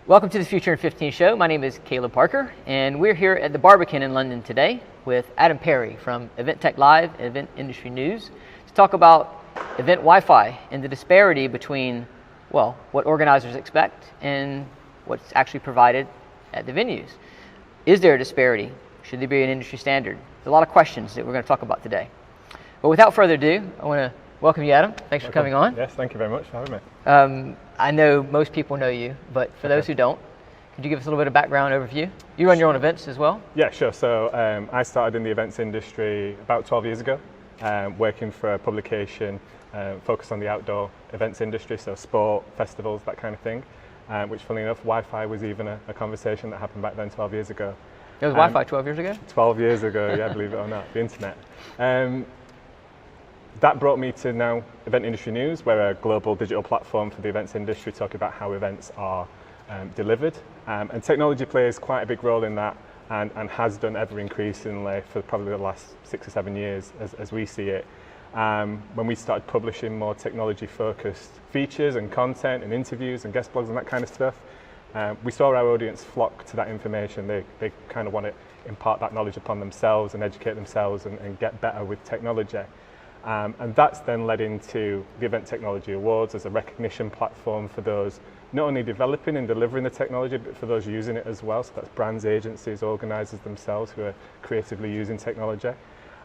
Welcome to the Future in 15 show. My name is Caleb Parker, and we're here at the Barbican in London today with Adam Parry from Event Tech Live and Event Industry News to talk about event Wi-Fi and the disparity between, well, what organizers expect and what's actually provided at the venues. Is there a disparity? Should there be an industry standard? There's a lot of questions that we're going to talk about today. But without further ado, I want to welcome you, Adam. Thanks for coming on. Yes, thank you very much for having me. I know most people know you, but for those who don't, could you give us a little bit of background overview? You run your own events as well? Yeah, sure. So I started in the events industry about 12 years ago, working for a publication focused on the outdoor events industry, so sport, festivals, that kind of thing, which, funnily enough, Wi-Fi was even a conversation that happened back then 12 years ago. There was Wi-Fi 12 years ago? 12 years ago, yeah, believe it or not, the internet. That brought me to now Event Industry News. We're a global digital platform for the events industry, talking about how events are delivered. And technology plays quite a big role in that and has done ever increasingly for probably the last 6 or 7 years as we see it. When we started publishing more technology-focused features and content and interviews and guest blogs and that kind of stuff, we saw our audience flock to that information. They kind of want to impart that knowledge upon themselves and educate themselves and get better with technology. And that's then led into the Event Technology Awards as a recognition platform for those not only developing and delivering the technology, but for those using it as well. So that's brands, agencies, organisers themselves who are creatively using technology.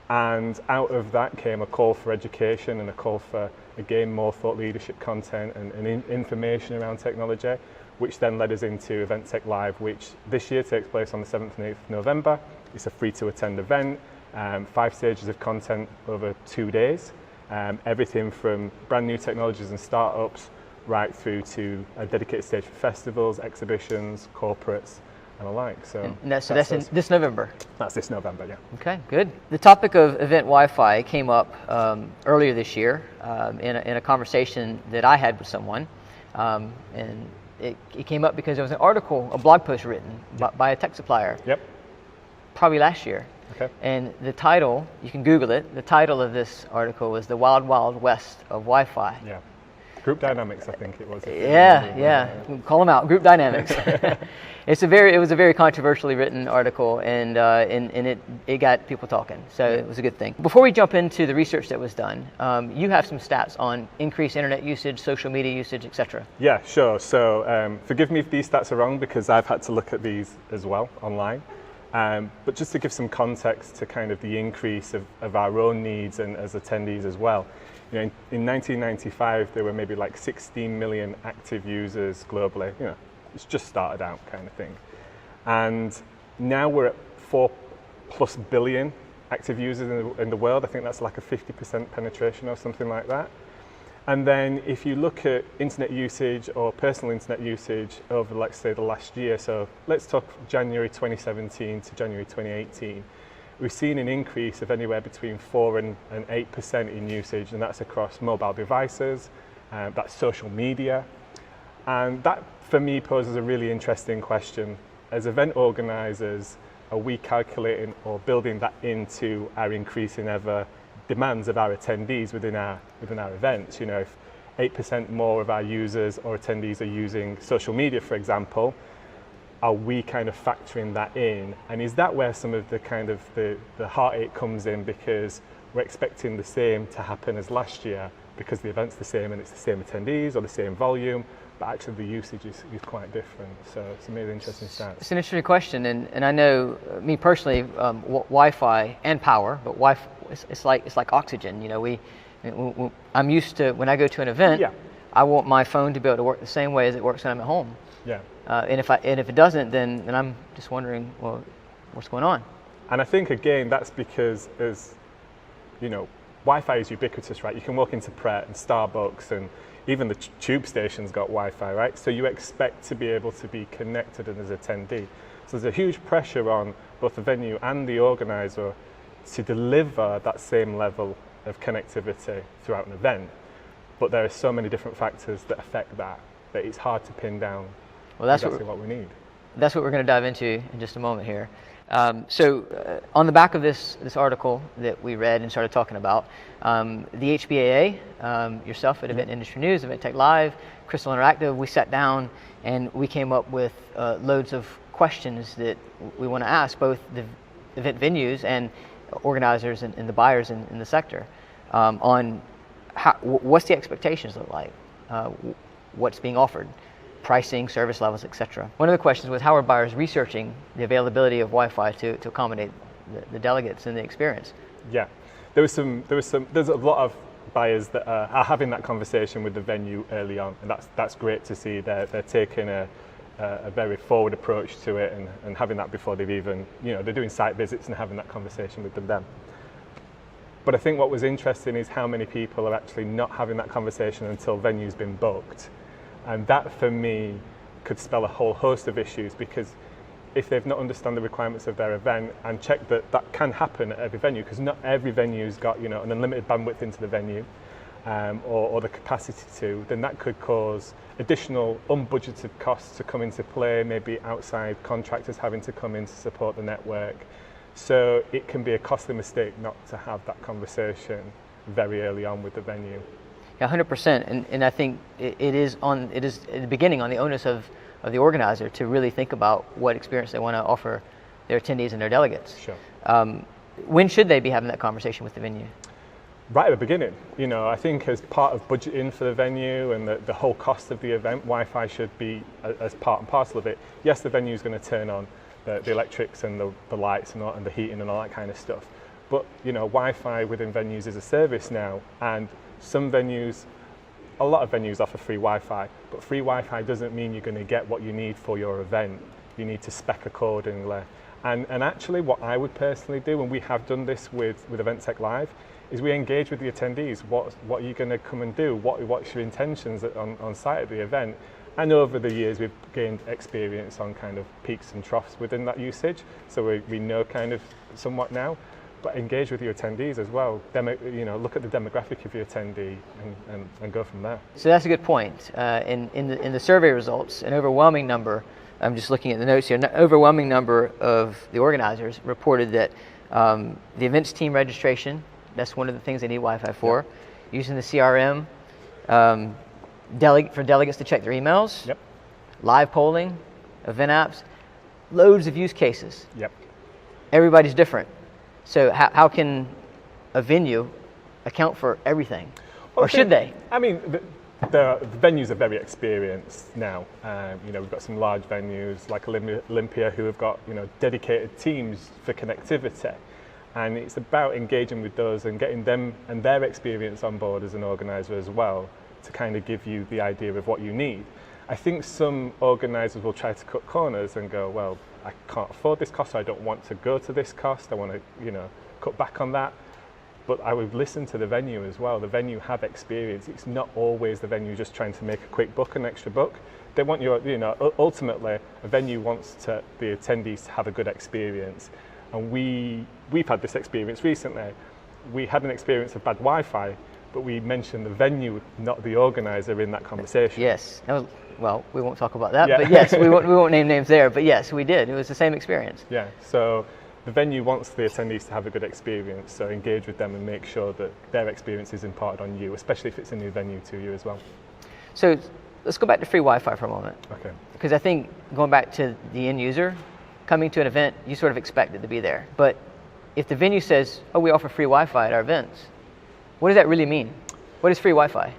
And out of that came a call for education and a call for, again, more thought leadership content and information around technology, which then led us into Event Tech Live, which this year takes place on the 7th and 8th of November. It's a free-to-attend event. 5 stages of content over 2 days, everything from brand new technologies and startups right through to a dedicated stage for festivals, exhibitions, corporates and the like. So that's in this November? That's this November, yeah. Okay, good. The topic of event Wi-Fi came up earlier this year in a conversation that I had with someone, and it came up because there was an article, a blog post written by a tech supplier, probably last year. Okay. And the title, you can Google it, the title of this article was The Wild Wild West of Wi-Fi. Yeah. Group Dynamics, I think it was. Yeah. Call them out, Group Dynamics. It was a very controversially written article, and it got people talking, so it was a good thing. Before we jump into the research that was done, you have some stats on increased internet usage, social media usage, etc. Yeah, sure. So forgive me if these stats are wrong because I've had to look at these as well online. But just to give some context to kind of the increase of our own needs and as attendees as well. You know, in 1995, there were maybe like 16 million active users globally. You know, it's just started out kind of thing. And now we're at 4+ billion active users in the world. I think that's like a 50% penetration or something like that. And then if you look at internet usage or personal internet usage over, let's say, the last year, so let's talk January 2017 to January 2018, we've seen an increase of anywhere between 4 and 8% in usage, and that's across mobile devices, that's social media. And that, for me, poses a really interesting question. As event organisers, are we calculating or building that into our increasing ever demands of our attendees within our events? You know, if 8% more of our users or attendees are using social media, for example, are we kind of factoring that in? And is that where some of the kind of the heartache comes in, because we're expecting the same to happen as last year because the event's the same and it's the same attendees or the same volume, but actually the usage is quite different. So it's a really interesting stats. It's an interesting question, and I know, me personally, Wi-Fi and power, but Wi-Fi, it's like oxygen. You know, I'm used to, when I go to an event, I want my phone to be able to work the same way as it works when I'm at home. Yeah. And if it doesn't, then I'm just wondering, well, what's going on? And I think, again, that's because, as you know, Wi-Fi is ubiquitous, right? You can walk into Pret and Starbucks, and even the tube station's got Wi-Fi, right? So you expect to be able to be connected as an attendee. So there's a huge pressure on both the venue and the organizer to deliver that same level of connectivity throughout an event. But there are so many different factors that affect that it's hard to pin down. Well, that's exactly what we need. That's what we're going to dive into in just a moment here. On the back of this article that we read and started talking about, the HBAA, yourself at Event Industry News, Event Tech Live, Crystal Interactive, we sat down and we came up with loads of questions that we want to ask both the event venues and organizers and the buyers in the sector on what's the expectations look like, what's being offered, pricing, service levels, etc. One of the questions was, how are buyers researching the availability of Wi-Fi to accommodate the delegates and the experience? Yeah, there's a lot of buyers that are having that conversation with the venue early on, and that's great to see. They're taking a very forward approach to it and having that before they've even, they're doing site visits and having that conversation with them. But I think what was interesting is how many people are actually not having that conversation until venue's been booked. And that, for me, could spell a whole host of issues, because if they've not understand the requirements of their event and check that can happen at every venue, because not every venue's got an unlimited bandwidth into the venue or the capacity to, then that could cause additional unbudgeted costs to come into play, maybe outside contractors having to come in to support the network. So it can be a costly mistake not to have that conversation very early on with the venue. Yeah, 100%, and I think it is at the beginning on the onus of the organizer to really think about what experience they want to offer their attendees and their delegates. Sure. When should they be having that conversation with the venue? Right at the beginning. I think as part of budgeting for the venue and the whole cost of the event, Wi-Fi should be as part and parcel of it. Yes, the venue is going to turn on the electrics and the lights and the heating and all that kind of stuff. But Wi-Fi within venues is a service now, and some venues, a lot of venues offer free Wi-Fi, but free Wi-Fi doesn't mean you're going to get what you need for your event. You need to spec accordingly. And actually what I would personally do, and we have done this with Event Tech Live, is we engage with the attendees. What are you going to come and do? What's your intentions on site at the event? And over the years we've gained experience on kind of peaks and troughs within that usage, so we know kind of somewhat now. But engage with your attendees as well. Look at the demographic of your attendee and go from there. So that's a good point. In the survey results, an overwhelming number, I'm just looking at the notes here, an overwhelming number of the organizers reported that the events team registration, that's one of the things they need Wi-Fi for. Yep. Using the CRM, for delegates to check their emails. Yep. Live polling, event apps, loads of use cases. Yep. Everybody's different. So how can a venue account for everything? Or should they? I mean, the venues are very experienced now. We've got some large venues like Olympia who have got dedicated teams for connectivity. And it's about engaging with those and getting them and their experience on board as an organizer as well to kind of give you the idea of what you need. I think some organisers will try to cut corners and go, well, I can't afford this cost, so I don't want to go to this cost, I want to cut back on that. But I would listen to the venue as well. The venue have experience. It's not always the venue just trying to make a quick buck, an extra buck. They want ultimately a venue wants the attendees to have a good experience. And we've had this experience recently. We had an experience of bad Wi-Fi, but we mentioned the venue, not the organizer, in that conversation. Yes. Well, we won't talk about that, yeah. But yes, we won't name names there, but yes, we did. It was the same experience. Yeah, so the venue wants the attendees to have a good experience, so engage with them and make sure that their experience is imparted on you, especially if it's a new venue to you as well. So let's go back to free Wi-Fi for a moment. Okay. Because I think going back to the end user, coming to an event, you sort of expect it to be there. But if the venue says, oh, we offer free Wi-Fi at our events, what does that really mean? What is free Wi-Fi?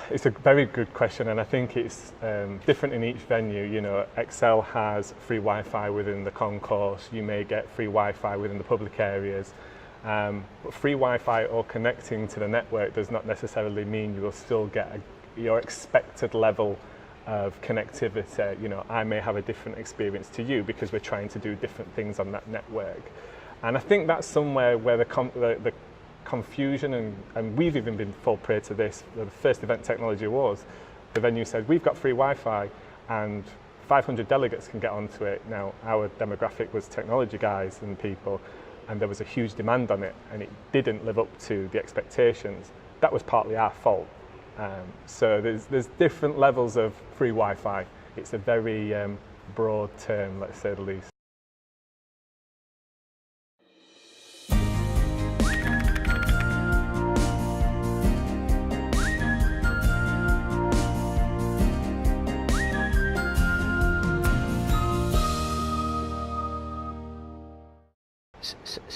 It's a very good question, and I think it's different in each venue. Excel has free Wi-Fi within the concourse. You may get free Wi-Fi within the public areas. But free Wi-Fi or connecting to the network does not necessarily mean you will still get your expected level of connectivity. I may have a different experience to you because we're trying to do different things on that network. And I think that's somewhere where the confusion, and we've even been full prey to this. The first Event Technology Awards, the venue said, we've got free Wi-Fi and 500 delegates can get onto it. Now, our demographic was technology guys and people, and there was a huge demand on it, and it didn't live up to the expectations. That was partly our fault. So there's different levels of free Wi-Fi. It's a very broad term, let's say the least.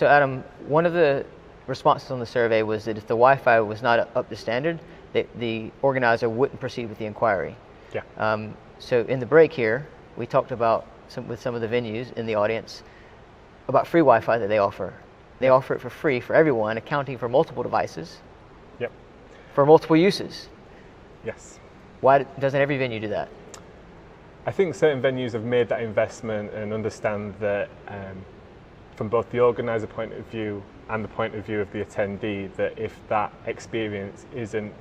So Adam, one of the responses on the survey was that if the Wi-Fi was not up to standard, the organizer wouldn't proceed with the inquiry. Yeah. So in the break here, we talked about with some of the venues in the audience about free Wi-Fi that they offer. They offer it for free for everyone, accounting for multiple devices. Yep. For multiple uses. Yes. Why doesn't every venue do that? I think certain venues have made that investment and understand that from both the organizer point of view and the point of view of the attendee, that if that experience isn't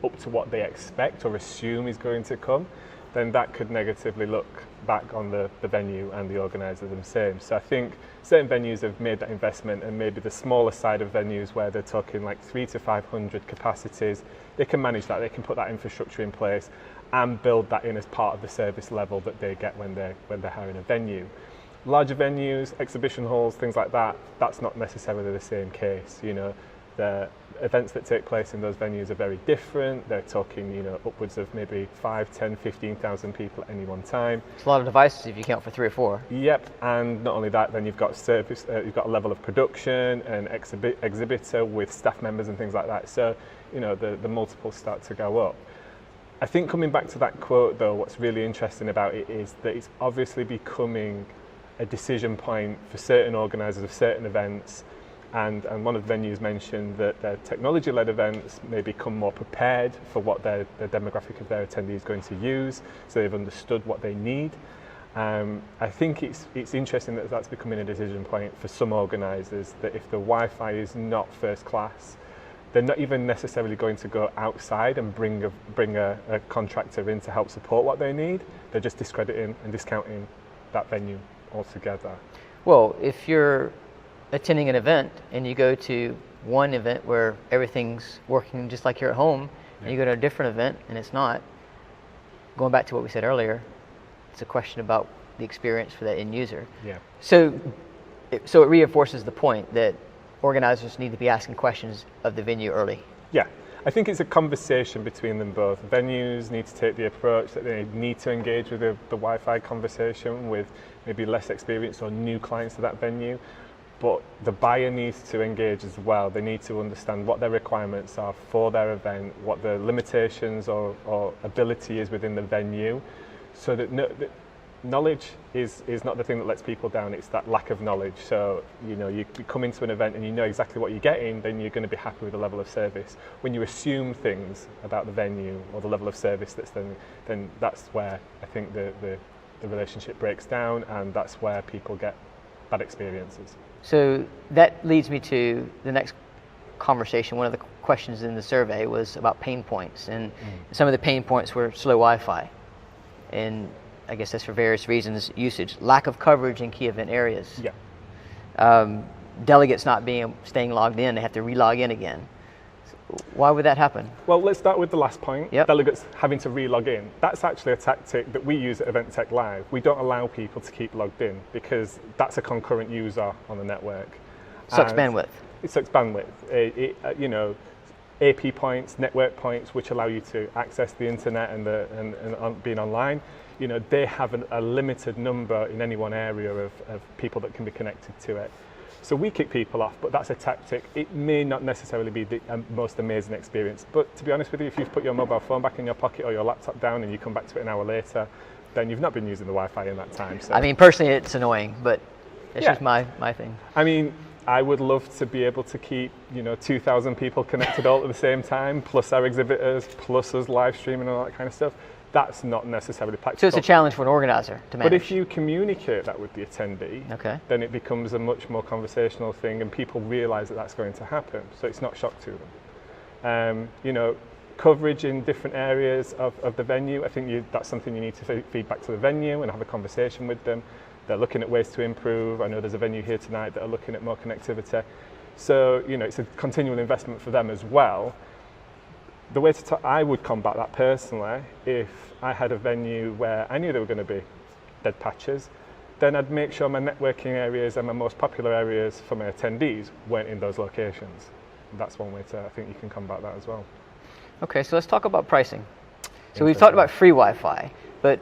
up to what they expect or assume is going to come, then that could negatively look back on the venue and the organizer themselves. So I think certain venues have made that investment, and maybe the smaller side of venues where they're talking like 300 to 500 capacities, they can manage that, they can put that infrastructure in place and build that in as part of the service level that they get when they're hiring a venue. Larger venues, exhibition halls, things like that, that's not necessarily the same case. You know, the events that take place in those venues are very different. They're talking, you know, upwards of maybe 5, 10, 15,000 people at any one time. It's a lot of devices if you count for 3 or 4. Yep, and not only that, then you've got service, you've got a level of production and exhibitor with staff members and things like that. So, you know, the multiples start to go up. I think coming back to that quote though, what's really interesting about it is that it's obviously becoming a decision point for certain organisers of certain events, and one of the venues mentioned that their technology-led events may become more prepared for what the demographic of their attendee is going to use, so they've understood what they need. I think it's interesting that that's becoming a decision point for some organisers, that if the Wi-Fi is not first class, they're not even necessarily going to go outside and bring a contractor in to help support what they need. They're just discrediting and discounting that venue altogether. Well, if you're attending an event and you go to one event where everything's working just like you're at home, and you go to a different event and it's not, going back to what we said earlier, it's a question about the experience for that end user. Yeah. So it reinforces the point that organizers need to be asking questions of the venue early. Yeah, I think it's a conversation between them both. Venues need to take the approach that they need to engage with the Wi-Fi conversation with maybe less experienced or new clients to that venue, but the buyer needs to engage as well. They need to understand what their requirements are for their event, what the limitations or ability is within the venue, so that knowledge is not the thing that lets people down, it's that lack of knowledge. So, you know, you come into an event and you know exactly what you're getting, then you're going to be happy with the level of service. When you assume things about the venue or the level of service that's then that's where I think the relationship breaks down, and that's where people get bad experiences. So that leads me to the next conversation. One of the questions in the survey was about pain points, and some of the pain points were slow Wi-Fi, and I guess that's for various reasons. Usage, lack of coverage in key event areas. Yeah. Delegates not staying logged in; they have to re-log in again. So why would that happen? Well, let's start with the last point. Yep. Delegates having to re-log in. That's actually a tactic that we use at Event Tech Live. We don't allow people to keep logged in because that's a concurrent user on the network. Sucks bandwidth. It sucks bandwidth. You know, AP points, network points, which allow you to access the internet and being online. You know, they have a limited number in any one area of people that can be connected to it. So we kick people off, but that's a tactic. It may not necessarily be the most amazing experience, but to be honest with you, if you've put your mobile phone back in your pocket or your laptop down and you come back to it an hour later, then you've not been using the Wi-Fi in that time. So. I mean, personally, it's annoying, but it's just my thing. I mean, I would love to be able to keep, you know, 2,000 people connected all at the same time, plus our exhibitors, plus us live streaming and all that kind of stuff. That's not necessarily practical. So it's a challenge for an organizer to manage. But if you communicate that with the attendee, then it becomes a much more conversational thing, and people realise that that's going to happen. So it's not a shock to them. You know, coverage in different areas of the venue, I think that's something you need to feed back to the venue and have a conversation with them. They're looking at ways to improve. I know there's a venue here tonight that are looking at more connectivity. So, you know, it's a continual investment for them as well. The way I would combat that personally, if I had a venue where I knew there were going to be dead patches, then I'd make sure my networking areas and my most popular areas for my attendees weren't in those locations. That's one way I think you can combat that as well. Okay, so let's talk about pricing. So we've talked about free Wi-Fi, but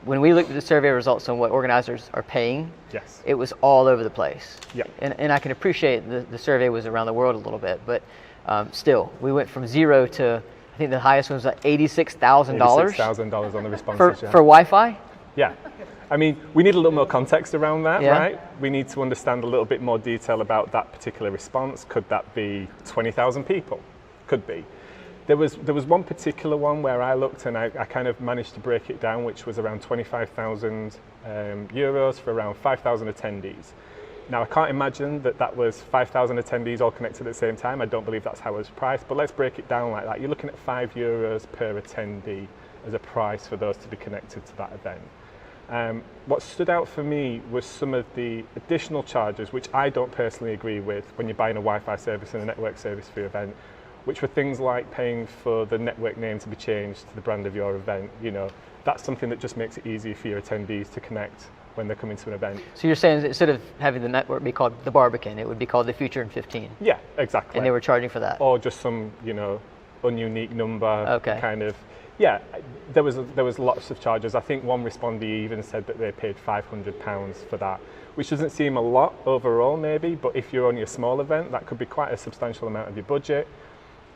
when we looked at the survey results on what organizers are paying, Yes. it was all over the place. Yeah. And I can appreciate the survey was around the world a little bit, but still, we went from 0 to, I think the highest one was like $86,000. $86,000 on the responses. For Wi-Fi? Yeah. I mean, we need a little more context around that, Yeah. right? We need to understand a little bit more detail about that particular response. Could that be 20,000 people? Could be. There was one particular one where I looked and I kind of managed to break it down, which was around 25,000 euros for around 5,000 attendees. Now, I can't imagine that was 5,000 attendees all connected at the same time. I don't believe that's how it was priced, but let's break it down like that. You're looking at €5 per attendee as a price for those to be connected to that event. What stood out for me was some of the additional charges, which I don't personally agree with when you're buying a Wi-Fi service and a network service for your event, which were things like paying for the network name to be changed to the brand of your event. You know, that's something that just makes it easier for your attendees to connect when they're coming to an event. So you're saying that instead of having the network be called the Barbican, it would be called the Future in 15? Yeah, exactly. And they were charging for that? Or just some, you know, ununique number, Okay. kind of. Yeah, there was lots of charges. I think one respondee even said that they paid £500 for that, which doesn't seem a lot overall maybe, but if you're only a small event, that could be quite a substantial amount of your budget.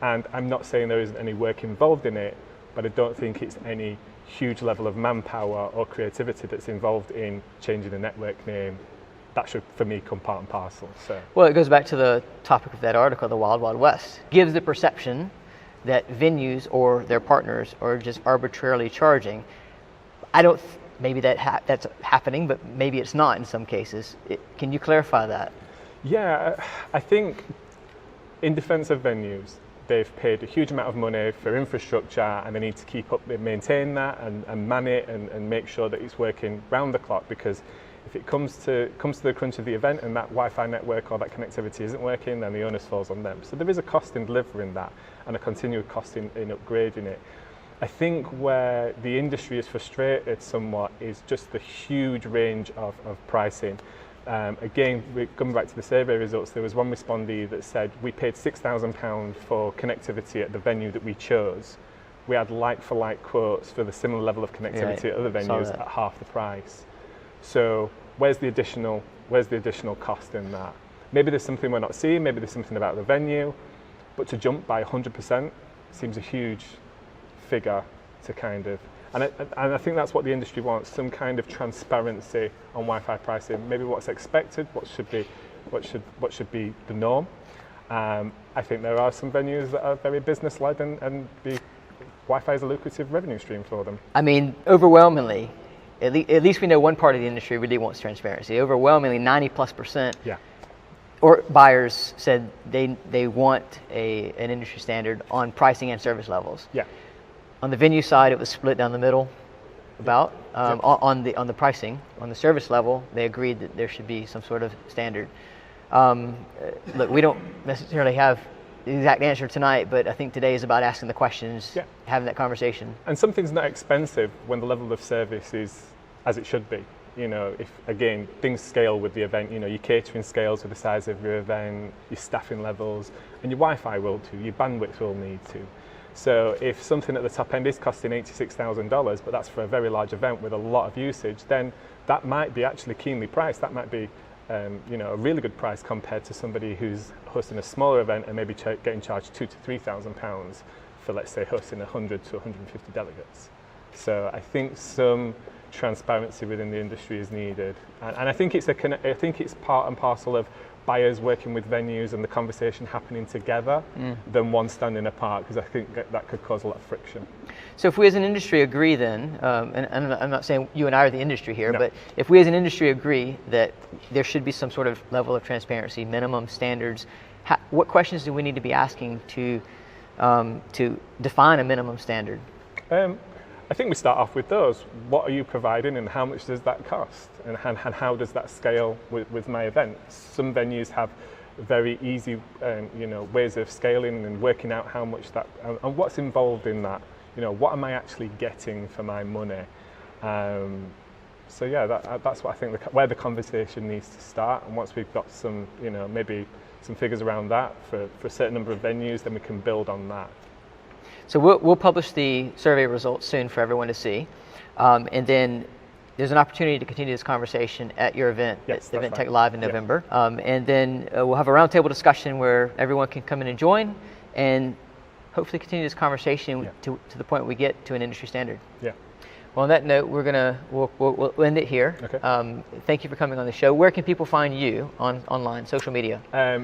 And I'm not saying there isn't any work involved in it, but I don't think it's any huge level of manpower or creativity that's involved in changing the network name. That should, for me, come part and parcel. So. Well, it goes back to the topic of that article, the Wild Wild West. Gives the perception that venues or their partners are just arbitrarily charging. I don't, maybe that's happening, but maybe it's not in some cases. Can you clarify that? Yeah, I think in defense of venues, they've paid a huge amount of money for infrastructure and they need to keep up and maintain that and man it and make sure that it's working round the clock, because if it comes to the crunch of the event and that Wi-Fi network or that connectivity isn't working, then the onus falls on them. So there is a cost in delivering that and a continued cost in upgrading it. I think where the industry is frustrated somewhat is just the huge range of pricing. Again, coming back to the survey results, there was one respondee that said we paid £6,000 for connectivity at the venue that we chose. We had like-for-like quotes for the similar level of connectivity at other venues at half the price. So where's the additional cost in that? Maybe there's something we're not seeing, maybe there's something about the venue, but to jump by 100% seems a huge figure to kind of, and I think that's what the industry wants, some kind of transparency on Wi-Fi pricing, maybe what's expected, what should be the norm. I think there are some venues that are very business-led and the Wi-Fi is a lucrative revenue stream for them. I mean, overwhelmingly, at least we know one part of the industry really wants transparency. Overwhelmingly, 90+%. Yeah. Or buyers said they want an industry standard on pricing and service levels. Yeah. On the venue side, it was split down the middle. About on the pricing, on the service level, they agreed that there should be some sort of standard. Look, we don't necessarily have the exact answer tonight, but I think today is about asking the questions, having that conversation. And something's not expensive when the level of service is as it should be. You know, if again things scale with the event, you know, your catering scales with the size of your event, your staffing levels, and your Wi-Fi will too, your bandwidth will need to. So if something at the top end is costing $86,000, but that's for a very large event with a lot of usage, then that might be actually keenly priced. That might be you know, a really good price compared to somebody who's hosting a smaller event and maybe getting charged £2,000 to £3,000 for, let's say, hosting 100 to 150 delegates. So I think some transparency within the industry is needed, and I think it's part and parcel of buyers working with venues and the conversation happening together than one standing apart, because I think that could cause a lot of friction. So if we as an industry agree then, and I'm not saying you and I are the industry here, No. but if we as an industry agree that there should be some sort of level of transparency, minimum standards, what questions do we need to be asking to define a minimum standard? I think we start off with those. What are you providing and how much does that cost? And how does that scale with my event? Some venues have very easy you know, ways of scaling and working out how much that, and what's involved in that. You know, what am I actually getting for my money? So yeah, that's what I think where the conversation needs to start. And once we've got some, you know, maybe some figures around that for a certain number of venues, then we can build on that. So we'll publish the survey results soon for everyone to see. And then there's an opportunity to continue this conversation at your event, Yes, at that's Event Tech right. Live in November. And then we'll have a roundtable discussion where everyone can come in and join, and hopefully continue this conversation to the point we get to an industry standard. Yeah. Well, on that note, we'll end it here. Okay. Thank you for coming on the show. Where can people find you online, social media?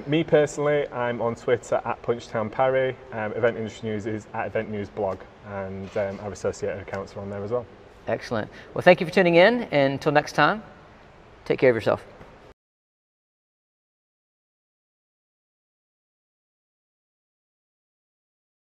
Me personally, I'm on Twitter at Punchtown Parry. Event Industry News is at Event News Blog, and our associated accounts are on there as well. Excellent. Well, thank you for tuning in, and until next time, take care of yourself.